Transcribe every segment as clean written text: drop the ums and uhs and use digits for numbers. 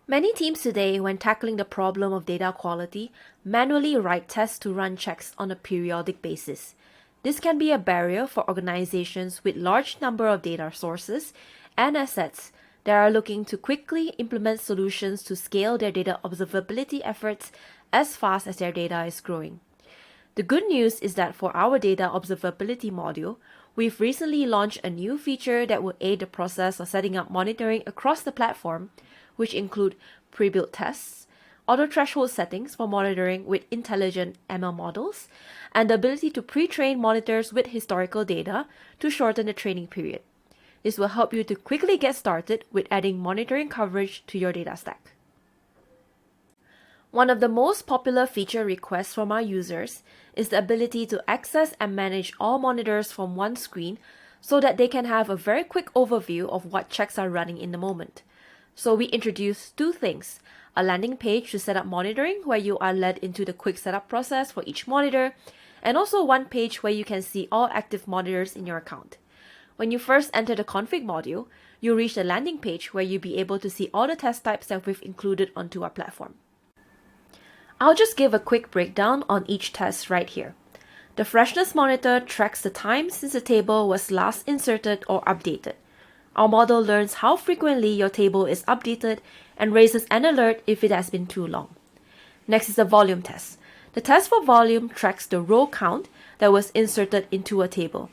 Many teams today, when tackling the problem of data quality, manually write tests to run checks on a periodic basis. This can be a barrier for organizations with large number of data sources and assets that are looking to quickly implement solutions to scale their data observability efforts as fast as their data is growing. The good news is that for our data observability module, we've recently launched a new feature that will aid the process of setting up monitoring across the platform, which include pre-built tests, auto-threshold settings for monitoring with intelligent ML models, and the ability to pre-train monitors with historical data to shorten the training period. This will help you to quickly get started with adding monitoring coverage to your data stack. One of the most popular feature requests from our users is the ability to access and manage all monitors from one screen so that they can have a very quick overview of what checks are running in the moment. So we introduced two things: a landing page to set up monitoring where you are led into the quick setup process for each monitor, and also one page where you can see all active monitors in your account. When you first enter the config module, you'll reach the landing page where you'll be able to see all the test types that we've included onto our platform. I'll just give a quick breakdown on each test right here. The freshness monitor tracks the time since the table was last inserted or updated. Our model learns how frequently your table is updated and raises an alert if it has been too long. Next is the volume test. The test for volume tracks the row count that was inserted into a table.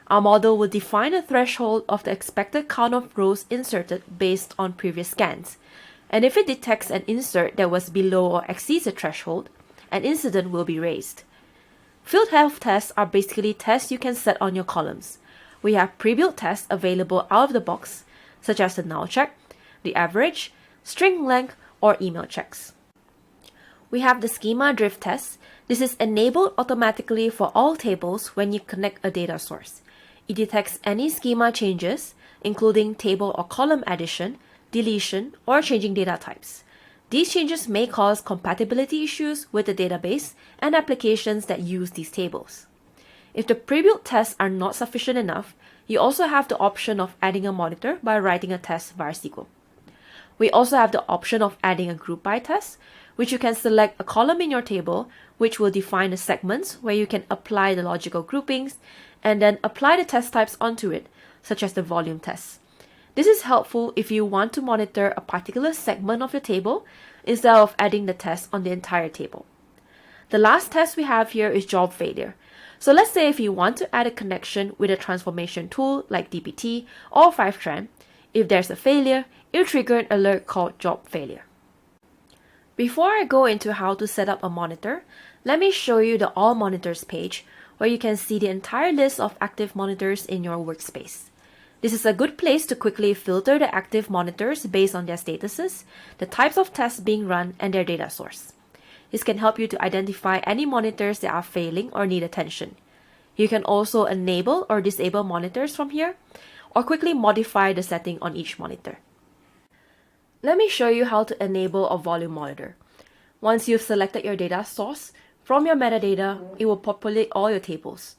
Our model will define a threshold of the expected count of rows inserted based on previous scans. And if it detects an insert that was below or exceeds the threshold, an incident will be raised. Field health tests are basically tests you can set on your columns. We have pre-built tests available out of the box, such as the null check, the average, string length, or email checks. We have the Schema Drift test. This is enabled automatically for all tables when you connect a data source. It detects any schema changes, including table or column addition, deletion, or changing data types. These changes may cause compatibility issues with the database and applications that use these tables. If the pre-built tests are not sufficient enough, you also have the option of adding a monitor by writing a test via SQL. We also have the option of adding a group by test, which you can select a column in your table, which will define the segments where you can apply the logical groupings and then apply the test types onto it, such as the volume test. This is helpful if you want to monitor a particular segment of your table instead of adding the test on the entire table. The last test we have here is job failure. So let's say if you want to add a connection with a transformation tool like DBT or Fivetran, if there's a failure, it'll trigger an alert called job failure. Before I go into how to set up a monitor, let me show you the All Monitors page where you can see the entire list of active monitors in your workspace. This is a good place to quickly filter the active monitors based on their statuses, the types of tests being run, and their data source. This can help you to identify any monitors that are failing or need attention. You can also enable or disable monitors from here, or quickly modify the setting on each monitor. Let me show you how to enable a volume monitor. Once you've selected your data source, from your metadata, it will populate all your tables.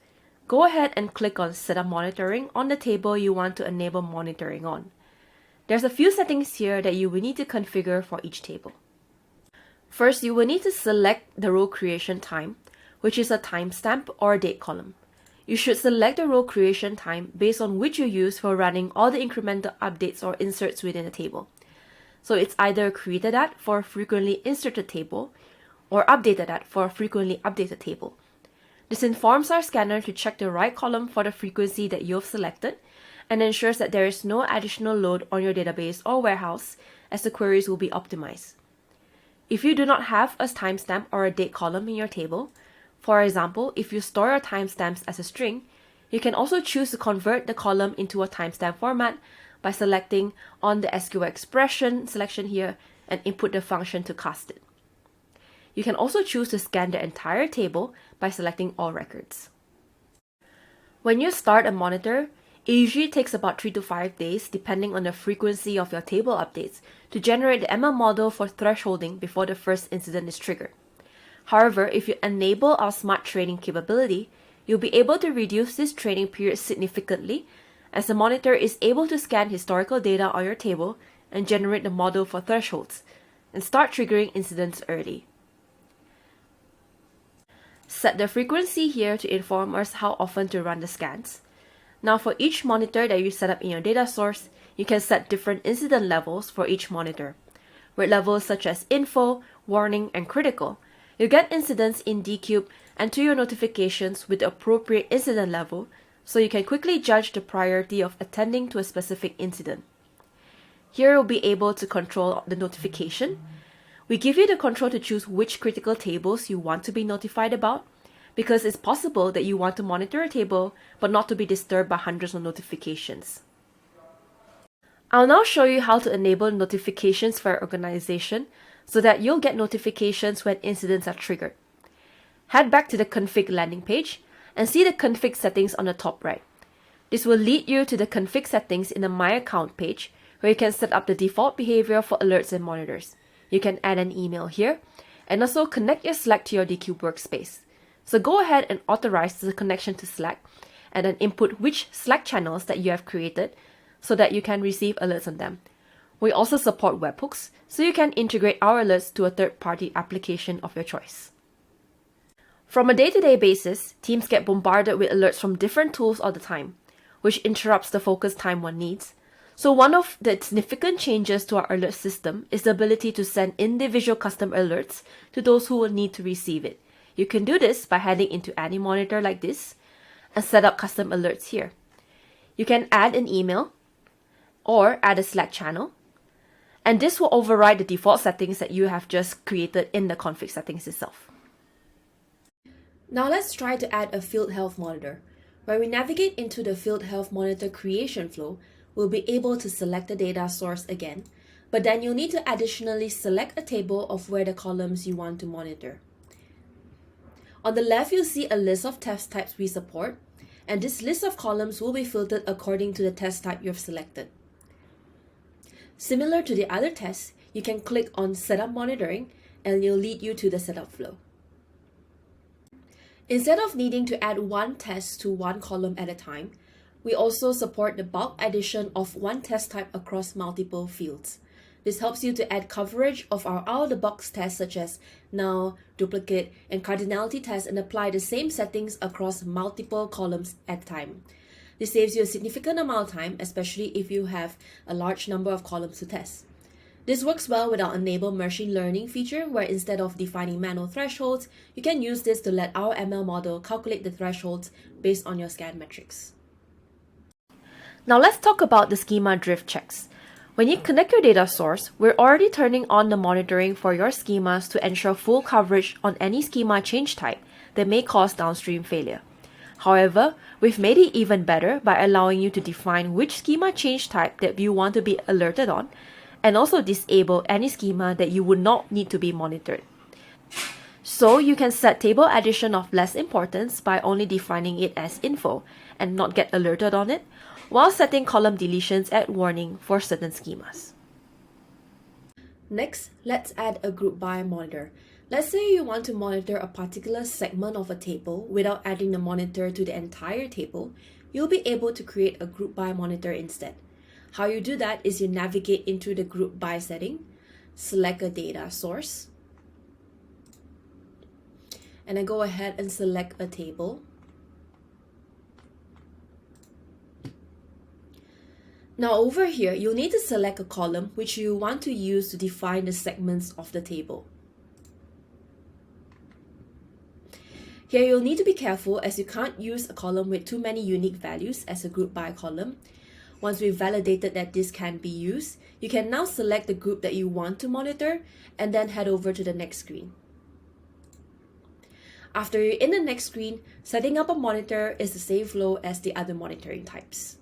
Go ahead and click on Setup Monitoring on the table you want to enable monitoring on. There's a few settings here that you will need to configure for each table. First, you will need to select the row creation time, which is a timestamp or a date column. You should select the row creation time based on which you use for running all the incremental updates or inserts within a table. So it's either created at for a frequently inserted table or updated at for a frequently updated table. This informs our scanner to check the right column for the frequency that you've selected and ensures that there is no additional load on your database or warehouse as the queries will be optimized. If you do not have a timestamp or a date column in your table, for example, if you store your timestamps as a string, you can also choose to convert the column into a timestamp format by selecting on the SQL expression selection here and input the function to cast it. You can also choose to scan the entire table by selecting all records. When you start a monitor, it usually takes about 3 to 5 days depending on the frequency of your table updates to generate the ML model for thresholding before the first incident is triggered. However, if you enable our smart training capability, you'll be able to reduce this training period significantly as the monitor is able to scan historical data on your table and generate the model for thresholds, and start triggering incidents early. Set the frequency here to inform us how often to run the scans. Now for each monitor that you set up in your data source, you can set different incident levels for each monitor. With levels such as info, warning, and critical, you get incidents in Decube and to your notifications with the appropriate incident level, so you can quickly judge the priority of attending to a specific incident. Here you'll be able to control the notification. We give you the control to choose which critical tables you want to be notified about, because it's possible that you want to monitor a table but not to be disturbed by hundreds of notifications. I'll now show you how to enable notifications for your organization so that you'll get notifications when incidents are triggered. Head back to the config landing page and see the config settings on the top right. This will lead you to the config settings in the My Account page, where you can set up the default behavior for alerts and monitors. You can add an email here and also connect your Slack to your Decube workspace. So go ahead and authorize the connection to Slack and then input which Slack channels that you have created so that you can receive alerts on them. We also support webhooks, so you can integrate our alerts to a third-party application of your choice. From a day-to-day basis, teams get bombarded with alerts from different tools all the time, which interrupts the focus time one needs. So one of the significant changes to our alert system is the ability to send individual custom alerts to those who will need to receive it. You can do this by heading into any monitor like this and set up custom alerts here. You can add an email or add a Slack channel, and this will override the default settings that you have just created in the config settings itself. Now let's try to add a field health monitor. When we navigate into the field health monitor creation flow, we'll be able to select the data source again, but then you'll need to additionally select a table of where the columns you want to monitor. On the left, you'll see a list of test types we support, and this list of columns will be filtered according to the test type you've selected. Similar to the other tests, you can click on Setup Monitoring and it'll lead you to the setup flow. Instead of needing to add one test to one column at a time, we also support the bulk addition of one test type across multiple fields. This helps you to add coverage of our out-of-the-box tests such as null, duplicate, and cardinality tests and apply the same settings across multiple columns at a time. This saves you a significant amount of time, especially if you have a large number of columns to test. This works well with our Enable Machine Learning feature, where instead of defining manual thresholds, you can use this to let our ML model calculate the thresholds based on your scan metrics. Now let's talk about the Schema Drift checks. When you connect your data source, we're already turning on the monitoring for your schemas to ensure full coverage on any schema change type that may cause downstream failure. However, we've made it even better by allowing you to define which schema change type that you want to be alerted on, and also disable any schema that you would not need to be monitored. So you can set table addition of less importance by only defining it as info and not get alerted on it, while setting column deletions at warning for certain schemas. Next, let's add a group by monitor. Let's say you want to monitor a particular segment of a table without adding the monitor to the entire table. You'll be able to create a group by monitor instead. How you do that is you navigate into the group by setting, select a data source, and then go ahead and select a table. Now over here, you'll need to select a column which you want to use to define the segments of the table. Here you'll need to be careful as you can't use a column with too many unique values as a group by column. Once we've validated that this can be used, you can now select the group that you want to monitor and then head over to the next screen. After you're in the next screen, setting up a monitor is the same flow as the other monitoring types.